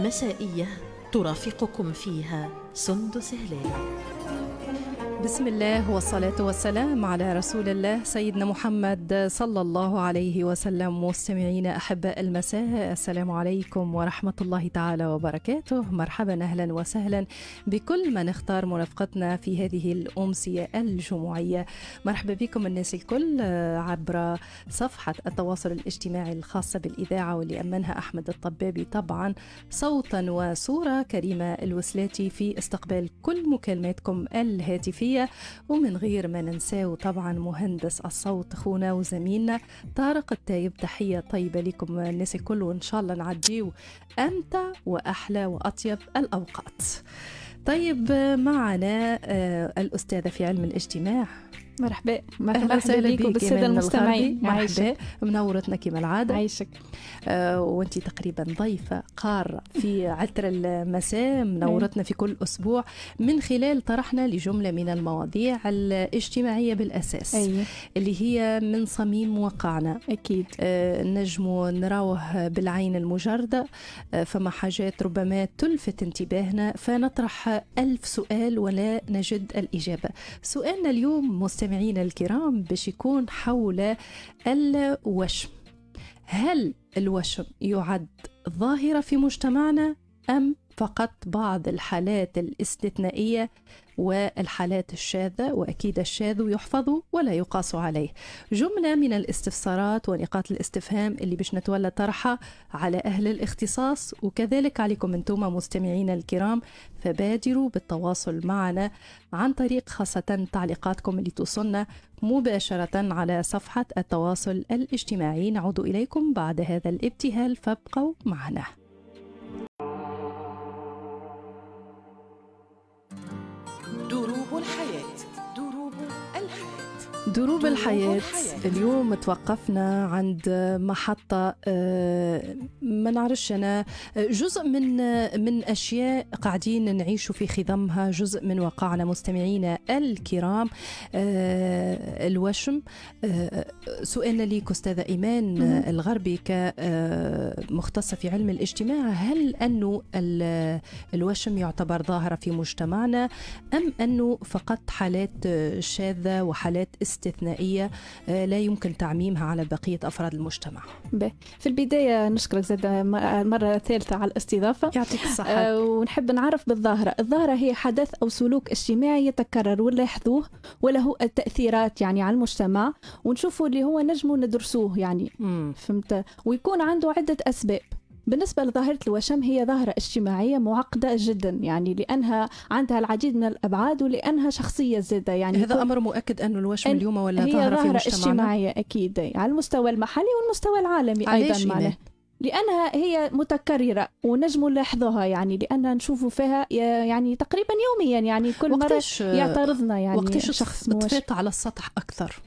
مسائية ترافقكم فيها سندس هلال. بسم الله والصلاة والسلام على رسول الله سيدنا محمد صلى الله عليه وسلم. مستمعينا أحباء المساء، السلام عليكم ورحمة الله تعالى وبركاته. مرحبا أهلا وسهلا بكل من اختار مرافقتنا في هذه الأمسية الجمعية. مرحبا بكم الناس الكل عبر صفحة التواصل الاجتماعي الخاصة بالإذاعة واللي أمنها أحمد الطبابي، طبعا صوتا وصورة كريمة الوسلاتي في استقبال كل مكالماتكم الهاتفية، ومن غير ما ننساه طبعا مهندس الصوت أخونا وزميلنا طارق التايب. تحية طيبة لكم الناس الكل، وإن شاء الله نعديو أمتع وأحلى وأطيب الأوقات. طيب معنا الأستاذة في علم الاجتماع. مرحبا وسهلا بكم بالسادة المستمعين. مرحبا، منورتنا كما العادة. عايشك. وانتي تقريبا ضيفة قارة في عطر المساء، منورتنا في كل أسبوع من خلال طرحنا لجملة من المواضيع الاجتماعية بالأساس، اللي هي من صميم واقعنا. أكيد نجمو نراوه بالعين المجردة، فما حاجات ربما تلفت انتباهنا فنطرح 1000 سؤال ولا نجد الإجابة. سؤالنا اليوم مستمعينا الكرام باش يكون حول الوشم. هل الوشم يعد ظاهرة في مجتمعنا أم فقط بعض الحالات الاستثنائية والحالات الشاذة؟ وأكيد الشاذ يحفظ ولا يقاس عليه. جملة من الاستفسارات ونقاط الاستفهام اللي باش نتولى طرحها على أهل الاختصاص، وكذلك عليكم أنتم مستمعين الكرام، فبادروا بالتواصل معنا عن طريق خاصة تعليقاتكم اللي توصلنا مباشرة على صفحة التواصل الاجتماعي. نعود إليكم بعد هذا الابتهال، فابقوا معنا. دروب الحياة. اليوم توقفنا عند محطة ما نعرفش أنا، جزء من أشياء قاعدين نعيش في خضمها، جزء من واقعنا مستمعينا الكرام. الوشم. سؤالنا ليك أستاذة إيمان الغربي كمختصة في علم الاجتماع، هل أنه الوشم يعتبر ظاهرة في مجتمعنا أم أنه فقط حالات شاذة وحالات استثنائية لا يمكن تعميمها على بقية أفراد المجتمع؟ في البداية نشكرك زاد مرة ثالثة على الاستضافة. يعطيك الصحة. ونحب نعرف بالظاهرة. الظاهرة هي حدث أو سلوك اجتماعي يتكرر ولا يحظوه وله التأثيرات يعني على المجتمع، ونشوفه اللي هو نجمه ندرسوه يعني. فهمت؟ ويكون عنده عدة أسباب. بالنسبة لظاهرة الوشم هي ظاهرة اجتماعية معقدة جدا، يعني لأنها عندها العديد من الأبعاد ولأنها شخصية زادة. يعني هذا أمر مؤكد أنه الوشم اليوم ولا ظاهرة في مجتمعنا؟ اجتماعية أكيد على المستوى المحلي والمستوى العالمي أيضا معنا، لأنها هي متكررة ونجم نلاحظها، يعني لأننا نشوفوا فيها يعني تقريبا يوميا، يعني كل مرة يعترضنا يعني وقتاش شخص تفات على السطح أكثر.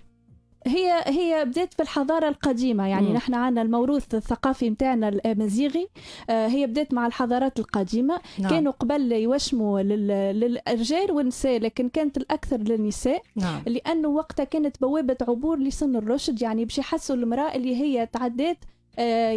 هي بدأت في الحضارة القديمة، يعني نحن عندنا الموروث الثقافي متاعنا الأمازيغي. هي بدأت مع الحضارات القديمة. نعم. كانوا قبل يوشموا للرجال والنساء، لكن كانت الأكثر للنساء. نعم. لأنه وقتها كانت بوابة عبور لسن الرشد، يعني باش يحسوا المرأة اللي هي تعدت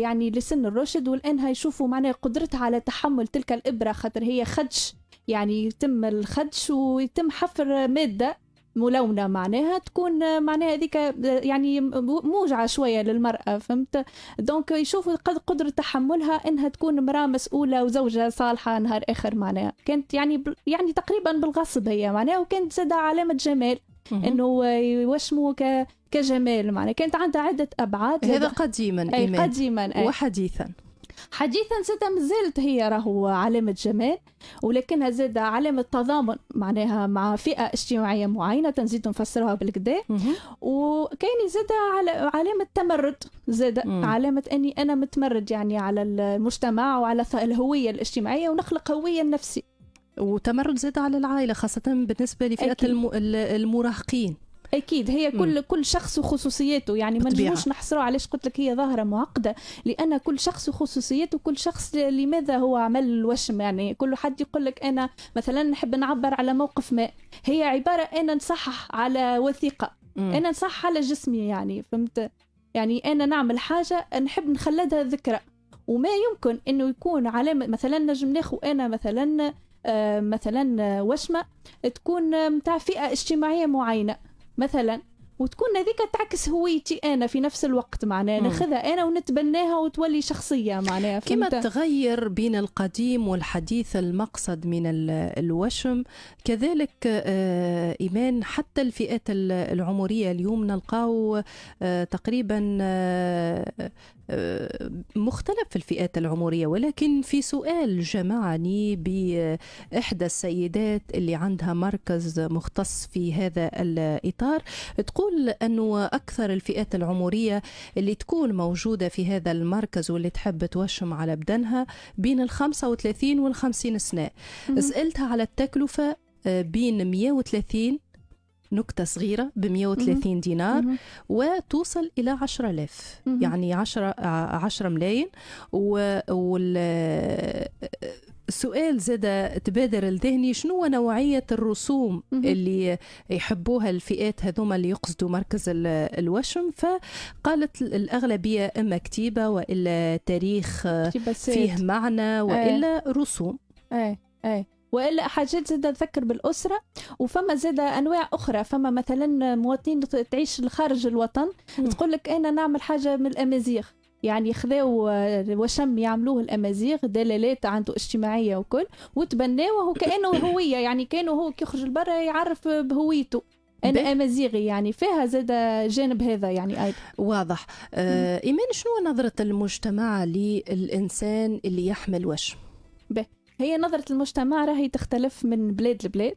يعني لسن الرشد، والآن يشوفوا معناها قدرتها على تحمل تلك الإبرة، خاطر هي خدش، يعني يتم الخدش ويتم حفر مادة ملونة معناها تكون معناها هذيك يعني موجعة شوية للمرأة. فهمت؟ دونك يشوفوا قدرة تحملها انها تكون امرأة مسؤولة وزوجة صالحة نهار اخر. معناها كانت يعني تقريبا بالغصب هي معناها، وكانت زادة علامة جمال انه يوشموا كجمال. معناها كانت عندها عدة ابعاد. هذا قديما. قديما. وحديثا زادة مازالت هي راهو علامة جمال، ولكنها زادة علامة تضامن معناها مع فئة اجتماعية معينة، تنزيد نفسرها بالكدا. وكاين زادة علامة تمرد، زادة علامة أني أنا متمرد يعني على المجتمع وعلى الهوية الاجتماعية ونخلق هوية نفسي. وتمرد زادة على العائلة، خاصة بالنسبة لفئة المراهقين. أكيد هي كل شخص وخصوصياته، يعني ما نجموش نحصروا. علاش قلت لك هي ظاهرة معقدة؟ لأن كل شخص وخصوصيته، كل شخص لماذا هو عمل الوشم. يعني كل حد يقول لك أنا مثلا نحب نعبر على موقف ما، هي عبارة أنا نصحح على وثيقة، أنا نصحح على جسمي، يعني فهمت؟ يعني أنا نعمل حاجة نحب نخلدها ذكرى، وما يمكن انه يكون علامه. مثلا نجم ناخذ انا مثلا وشمه تكون متاع فئه اجتماعيه معينه مثلا، وتكون هذيك تعكس هويتي انا في نفس الوقت، معناها ناخذها انا ونتبناها وتولي شخصيه معناها. كما تغير بين القديم والحديث المقصد من الوشم، كذلك إيمان حتى الفئات العمرية اليوم نلقاو تقريبا مختلف في الفئات العمرية. ولكن في سؤال جمعني بإحدى السيدات اللي عندها مركز مختص في هذا الإطار، تقول أنه أكثر الفئات العمرية اللي تكون موجودة في هذا المركز واللي تحب توشم على بدنها بين 35 و50 سنة. سألتها على التكلفة بين 130 نكتة صغيرة ب130 دينار وتوصل إلى 10,000 يعني 10 ملايين. السؤال زاد تبادر الذهني، شنو نوعية الرسوم اللي يحبوها الفئات هذوما اللي يقصدوا مركز الوشم؟ فقالت الأغلبية إما كتيبة وإلا تاريخ فيه معنى وإلا رسوم. والا حاجات زاد تذكر بالاسره. وفما زاد انواع اخرى، فما مثلا مواطنين تعيش خارج الوطن تقول لك انا نعمل حاجه من الامازيغ، يعني خذاو وشم يعملوه الامازيغ، دلالات عنده اجتماعيه وكل، وتبناوه وكانه هويه، يعني كانه هو كيخرج لبرا يعرف بهويته انا امازيغي. يعني فيها زاد جانب هذا يعني ايضا واضح. ايمان، شنو نظره المجتمع للانسان اللي يحمل وشم؟ هي نظرة المجتمع راهي تختلف من بلاد لبلاد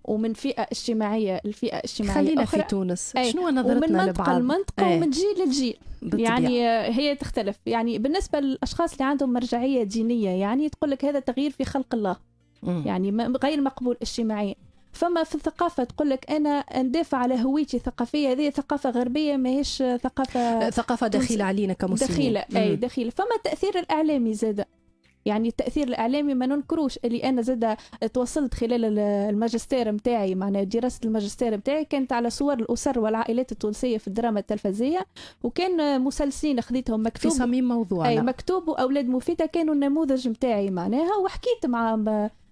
ومن فئة اجتماعية لفئة اجتماعية خلينا أخرى. في تونس شنو نظرتنا ومن منطقة لمنطقة ومن جيل لجيل يعني هي تختلف. يعني بالنسبة للأشخاص اللي عندهم مرجعية دينية يعني تقول لك هذا تغيير في خلق الله يعني غير مقبول اجتماعيا. فما في الثقافة تقول لك أنا ندافع على هويتي الثقافية، هذه ثقافة غربية ماهيش ثقافة دخيلة علينا كمسلمين. دخيلة. فما التأثير الإعلامي زاد، يعني التأثير الإعلامي ما ننكروش، اللي أنا زاد تواصلت خلال الماجستير متاعي، معناها دراسة الماجستير متاعي كانت على صور الأسر والعائلات التونسية في الدراما التلفزية، وكان مسلسلين خذيتهم مكتوب في صميم موضوعنا مكتوب، وأولاد مفيدة كانوا النموذج متاعي معناها. وحكيت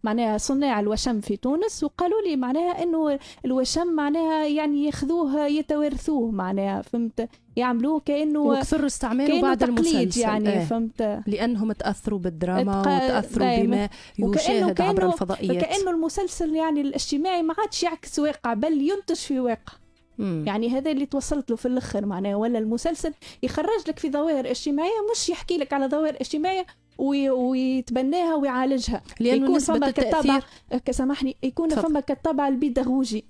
معناها صناع الوشم في تونس وقالوا لي معناها انه الوشم معناها يعني ياخذوه يتوارثوه، معناها فهمت، يعملوه كانه وكثر استعماله بعد المسلسل يعني فهمت، لانهم تاثروا بالدراما وتاثروا بما يشاهد عبر الفضائيات. فكانه المسلسل يعني الاجتماعي ما عادش يعكس واقع بل ينتج في واقع. يعني هذا اللي توصلت له في الاخر معناها. ولا المسلسل يخرج لك في ظواهر اجتماعيه، مش يحكي لك على ظواهر اجتماعيه ويتبناها ويعالجها، لأنه نسبة التأثير سامحني يكون فما كالطابع البيداغوجي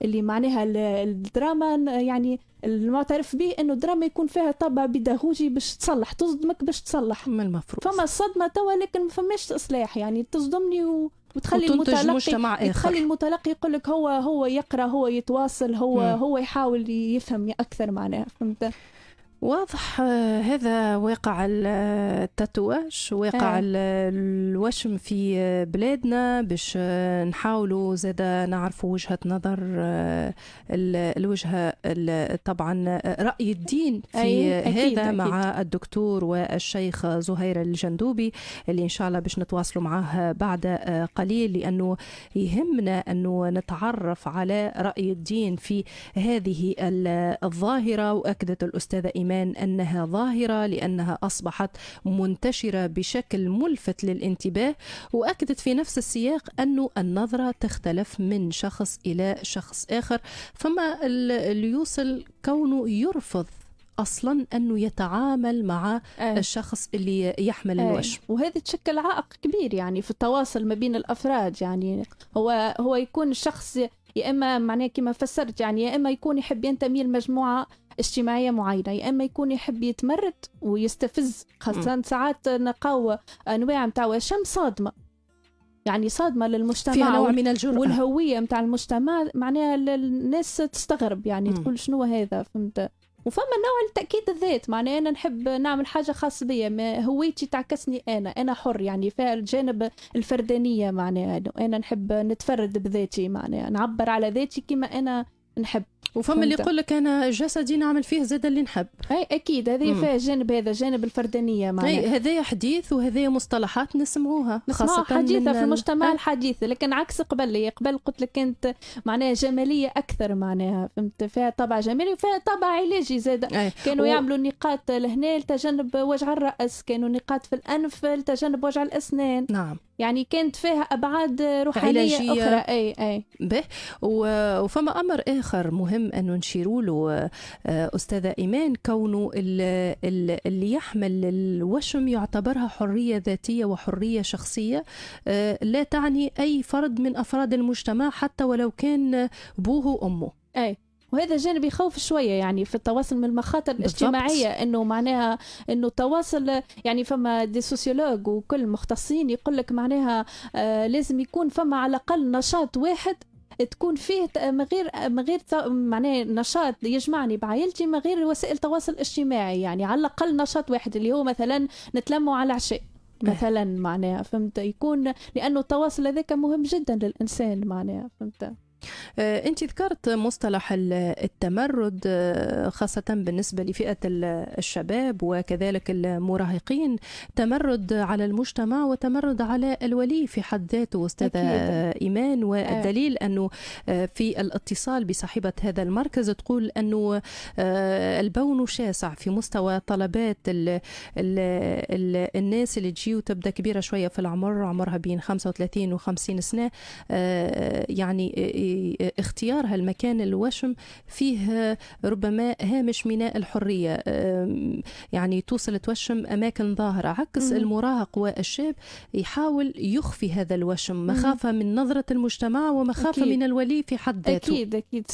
اللي معناها الدراما يعني المعترف به انه الدراما يكون فيها طابع بيداغوجي باش تصلح، تصدمك باش تصلح. من المفروض فما الصدمه توا لكن ما فماش اصلاح، يعني تصدمني وتخلي المتلقي يقول لك هو يقرا، هو يتواصل، هو يحاول يفهم اكثر معناها. فهمت؟ واضح. هذا واقع التاتواج، واقع الوشم في بلادنا، باش نحاولوا زادا نعرفوا وجهة نظر الوجهة طبعا رأي الدين في هذا أكيد. مع الدكتور والشيخ زهير الجندوبي اللي إن شاء الله باش نتواصلوا معاه بعد قليل، لأنه يهمنا أنه نتعرف على رأي الدين في هذه الظاهرة. وأكدت الأستاذة إيمان أنها ظاهرة لأنها أصبحت منتشرة بشكل ملفت للانتباه، وأكدت في نفس السياق أنه النظرة تختلف من شخص إلى شخص آخر. فما اللي يوصل كونه يرفض أصلا أنه يتعامل مع الشخص اللي يحمل الوشم، وهذا تشكل عائق كبير يعني في التواصل ما بين الأفراد. يعني هو يكون الشخص يا إما معناه كما فسرت، يعني يا إما يكون يحب ينتمي لمجموعة اجتماعية معينة، يا إما يكون يحب يتمرد ويستفز. خاصة ساعات نلقاو أنواع متاع وشم صادمة، يعني صادمة للمجتمع، فيها نوع من الجرأة والهوية متاع المجتمع، معناها الناس تستغرب يعني تقول شنو هذا. فهمت؟ وفما نوع التأكيد الذات، معناه أنا نحب نعمل حاجة خاصة بيا، هويتي تعكسني أنا حر، يعني فيها الجانب الفردانية، معناه أنا نحب نتفرد بذاتي، معناه نعبر على ذاتي كما أنا نحب. وفما اللي يقول لك انا جسدي نعمل فيه زاد اللي نحب. اي اكيد هذه فيها جانب، هذا جانب الفردانيه معناها. هذايا حديث وهذايا مصطلحات نسمعوها خاصه حديثه في المجتمع الحديث، لكن عكس قبل قلت لك انت معناها جماليه اكثر، معناها فهمت، فيها طابع جمالي وفيها طابع علاجي زاد. كانوا يعملوا نقاط لهنا لتجنب وجع الراس، كانوا نقاط في الانف لتجنب وجع الاسنان. نعم، يعني كانت فيها ابعاد روحانيه علاجية اخرى. اي به. وفما امر اخر مهم انه نشيروا له استاذه ايمان، كونه اللي يحمل الوشم يعتبرها حريه ذاتيه وحريه شخصيه، لا تعني اي فرد من افراد المجتمع حتى ولو كان ابوه وامه. اي وهذا جانب يخوف شويه يعني في التواصل، من المخاطر الاجتماعيه انه معناها انه التواصل يعني فما دي سوسيولوج وكل مختصين يقول لك معناها لازم يكون فما على الاقل نشاط واحد تكون فيه من غير معناه نشاط يجمعني بعائلتي من غير وسائل التواصل الاجتماعي، يعني على الاقل نشاط واحد اللي هو مثلا نتلموا على العشاء مثلا معناها فهمت، يكون لانه التواصل هذاك مهم جدا للانسان معناها فهمت. أنت ذكرت مصطلح التمرد خاصة بالنسبة لفئة الشباب وكذلك المراهقين، تمرد على المجتمع وتمرد على الولي في حد ذاته أستاذة إيمان. والدليل أنه في الاتصال بصاحبة هذا المركز تقول أنه البون شاسع في مستوى طلبات الناس اللي تجي وتبدأ كبيرة شوية في العمر، عمرها بين 35 و50 سنة، يعني اختيار هالمكان الوشم فيه ربما هامش ميناء الحرية، يعني توصل توشم أماكن ظاهرة، عكس المراهق والشاب يحاول يخفي هذا الوشم مخافة من نظرة المجتمع ومخافة من الولي في حد ذاته. أكيد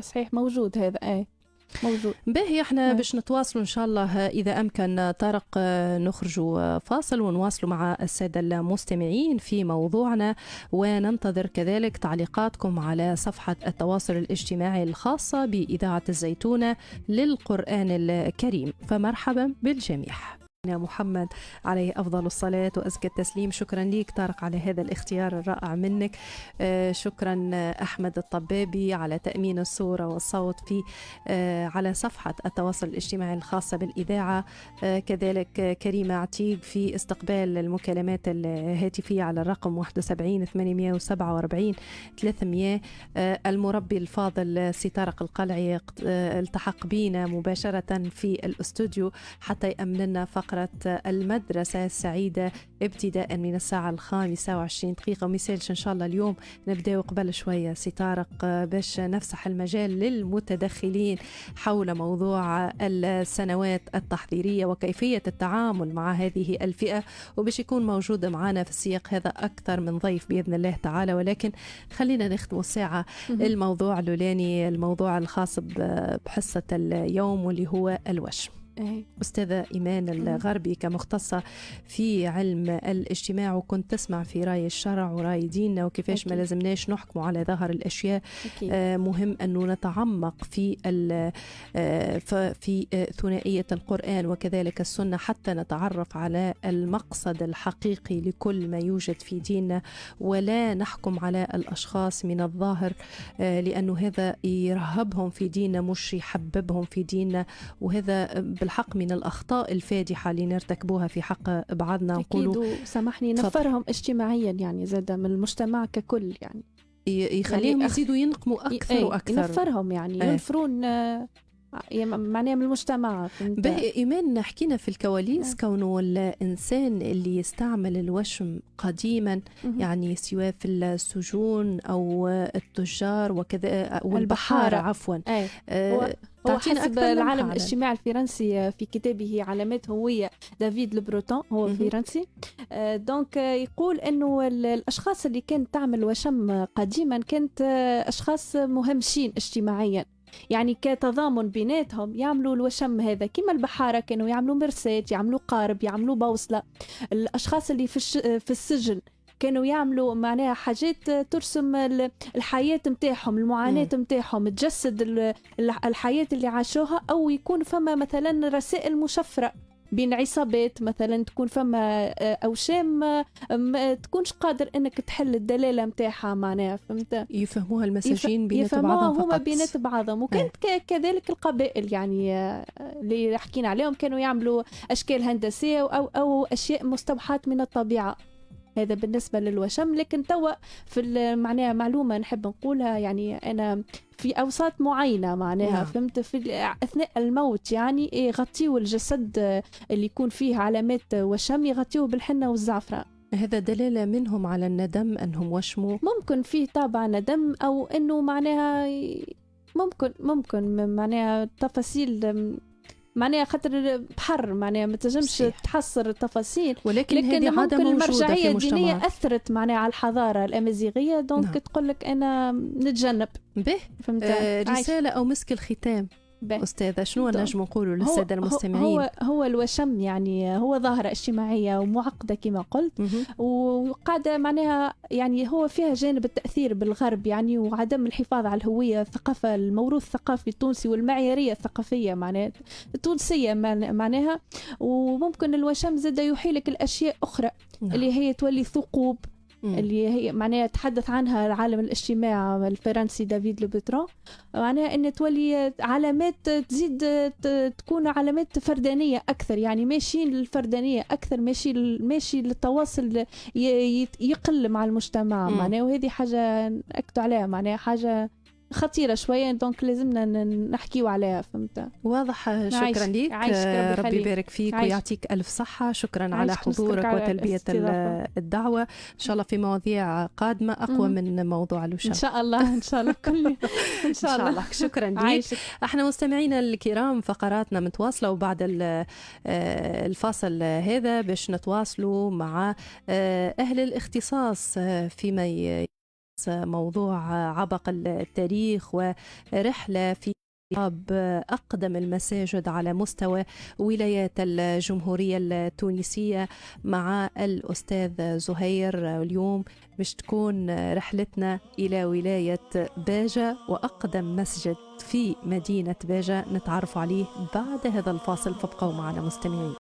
صحيح موجود هذا موجود. باهي احنا باش نتواصلوا ان شاء الله اذا امكن طارق، نخرجوا فاصل ونواصلوا مع الساده المستمعين في موضوعنا، وننتظر كذلك تعليقاتكم على صفحه التواصل الاجتماعي الخاصه باذاعه الزيتونه للقران الكريم. فمرحبا بالجميع. محمد عليه أفضل الصلاة وأزكى التسليم، شكرا ليك طارق على هذا الاختيار الرائع منك. شكرا أحمد الطبابي على تأمين الصورة والصوت في على صفحة التواصل الاجتماعي الخاصة بالإذاعة، كذلك كريمة عتيق في استقبال المكالمات الهاتفية على الرقم 71 847 300. المربي الفاضل سي طارق القلعي التحق بنا مباشرة في الاستوديو حتى يأمننا فقرة المدرسة السعيدة ابتداء من الساعة 5:20 ومثالش إن شاء الله اليوم نبدأ قبل شوية سي طارق باش نفسح المجال للمتدخلين حول موضوع السنوات التحضيرية وكيفية التعامل مع هذه الفئة، وباش يكون موجود معنا في السياق هذا أكثر من ضيف بإذن الله تعالى. ولكن خلينا نختم الساعة الموضوع اللولاني، الموضوع الخاص بحصة اليوم واللي هو الوشم. أستاذة إيمان الغربي كمختصة في علم الاجتماع، وكنت تسمع في رأي الشرع ورأي ديننا وكيفاش ما لازمناش نحكم على ظاهر الأشياء. مهم أنه نتعمق في ثنائية القرآن وكذلك السنة حتى نتعرف على المقصد الحقيقي لكل ما يوجد في ديننا، ولا نحكم على الأشخاص من الظاهر، لأنه هذا يرهبهم في ديننا مش يحببهم في ديننا، وهذا بالحق من الأخطاء الفادحة اللي نرتكبوها في حق بعضنا. نقولوا سامحني نفرهم اجتماعيا يعني زاد من المجتمع ككل، يعني يخليهم يزيدوا ينقموا أكثر وأكثر، ينفرهم يعني ينفرون معناها من المجتمع. باهي إيمان حكينا في الكواليس كونه الإنسان اللي يستعمل الوشم قديما يعني سواء في السجون أو التجار وكذا والبحارة عفوا، هو حسب العالم الاجتماعي الفرنسي في كتابه علامات هوية دافيد لبروتون، هو فرنسي، دونك يقول انه الاشخاص اللي كانت تعمل وشم قديما كانت اشخاص مهمشين اجتماعيا، يعني كتضامن بيناتهم يعملوا الوشم هذا. كما البحارة كانوا يعملوا مرسات، يعملوا قارب، يعملوا بوصلة. الاشخاص اللي في السجن كانوا يعملوا معناها حاجات ترسم الحياة متاعهم، المعاناة متاعهم، تجسد الحياة اللي عاشوها، أو يكون فما مثلا رسائل مشفرة بين عصابات مثلا، تكون فما أوشام ما تكونش قادر أنك تحل الدلالة متاعها معناها، فهمت؟ يفهموها المساجين بينات يفهموها بعضهم هما فقط. بينات بعضهم. وكانت كذلك القبائل يعني اللي حكينا عليهم كانوا يعملوا أشكال هندسية أو أشياء مستوحاة من الطبيعة. هذا بالنسبة للوشم. لكن توا في معناها معلومة نحب نقولها، يعني أنا في أوساط معينة معناها فهمت، في أثناء الموت يعني يغطيوا الجسد اللي يكون فيه علامات وشم، يغطيوه بالحنة والزعفران. هذا دلالة منهم على الندم أنهم وشموا؟ ممكن فيه طبعا ندم، أو أنه معناها ممكن معناها تفاصيل، معناها خاطر بحر معناها ما تنجمش تحصر التفاصيل، ولكن هذه عادة ممكن موجودة المرجعية في الدينية أثرت معناها على الحضارة الأمازيغية، دونك تقول لك أنا نتجنب. به رسالة أو مسك الختام أستاذة، شنو نجم نقولوا للسادة المستمعين؟ هو الوشم يعني هو ظاهرة اجتماعية ومعقدة كما قلت، وقاعدة معناها يعني هو فيها جانب التأثير بالغرب يعني، وعدم الحفاظ على الهوية، الثقافة، الموروث الثقافي التونسي والمعيارية الثقافية معناها التونسية معناها. وممكن الوشم زاد يحيلك الأشياء أخرى اللي هي تولي ثقوب، اللي هي معناها تحدث عنها العالم الاجتماع الفرنسي دافيد لوبوترون، معناها ان تولي علامات تزيد تكون علامات فردانيه اكثر، يعني ماشي للفردانيه اكثر، ماشي للتواصل يقل مع المجتمع معناها. وهذه حاجه اكدوا عليها معناها حاجه خطيرة شوية، دونك لازمنا نحكيو عليها، فهمت؟ واضح. شكرا لك، ربي يبارك فيك ويعطيك ألف صحة. شكرا على حضورك وتلبية الدعوة. إن شاء الله في مواضيع قادمة أقوى من موضوع الوشم. إن شاء الله إن شاء الله كل إن شاء الله. شكرا لك. احنا مستمعينا الكرام فقراتنا متواصلة، وبعد الفاصل هذا باش نتواصلوا مع أهل الاختصاص فيما موضوع عبق التاريخ ورحلة في أقدم المساجد على مستوى ولايات الجمهورية التونسية مع الأستاذ زهير. اليوم مش تكون رحلتنا إلى ولاية باجة وأقدم مسجد في مدينة باجة نتعرف عليه بعد هذا الفاصل، فابقوا معنا مستمعين.